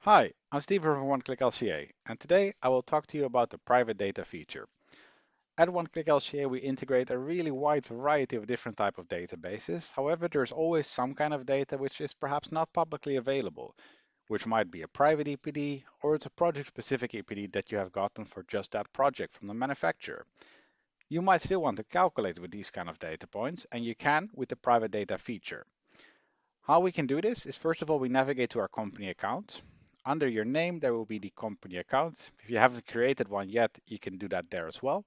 Hi, I'm Steve from OneClick LCA, and today I will talk to you about the private data feature. At OneClick LCA, we integrate a really wide variety of different type of databases. However, there's always some kind of data which is perhaps not publicly available, which might be a private EPD or it's a project-specific EPD that you have gotten for just that project from the manufacturer. You might still want to calculate with these kind of data points, and you can with the private data feature. How we can do this is first of all, we navigate to our company account. Under your name, there will be the company account. If you haven't created one yet, you can do that there as well.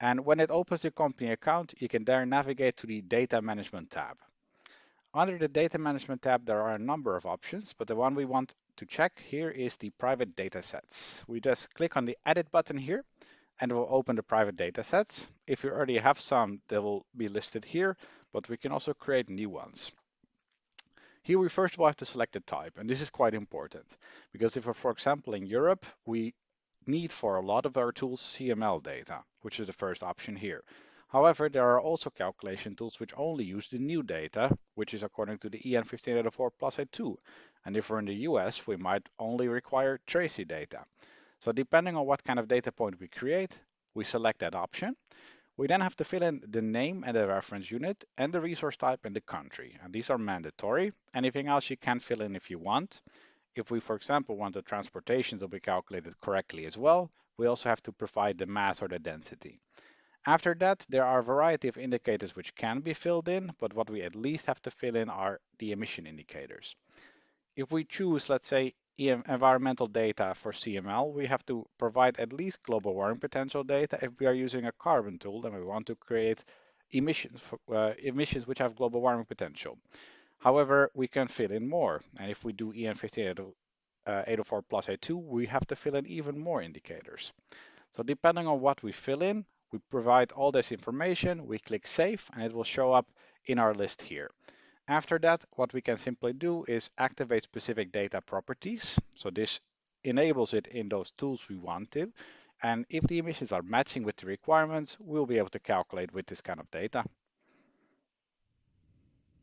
And when it opens your company account, you can there navigate to the data management tab. Under the data management tab, there are a number of options, but the one we want to check here is the private data sets. We just click on the edit button here and it will open the private data sets. If you already have some, they will be listed here, but we can also create new ones. Here we first of all have to select the type, and this is quite important because if we're, for example, in Europe, we need for a lot of our tools CML data, which is the first option here. However, there are also calculation tools which only use the new data, which is according to the EN 15804 plus A2. And if we're in the US, we might only require Tracy data. So depending on what kind of data point we create, we select that option. We then have to fill in the name and the reference unit and the resource type and the country. And these are mandatory. Anything else you can fill in if you want. If we, for example, want the transportation to be calculated correctly as well, we also have to provide the mass or the density. After that, there are a variety of indicators which can be filled in, but what we at least have to fill in are the emission indicators. If we choose, let's say, environmental data for CML, we have to provide at least global warming potential data. If we are using a carbon tool, then we want to create emissions which have global warming potential. However, we can fill in more. And if we do EN 15804 plus A2, we have to fill in even more indicators. So depending on what we fill in, we provide all this information, we click Save, and it will show up in our list here. After that, what we can simply do is activate specific data properties. So this enables it in those tools we want to. And if the emissions are matching with the requirements, we'll be able to calculate with this kind of data.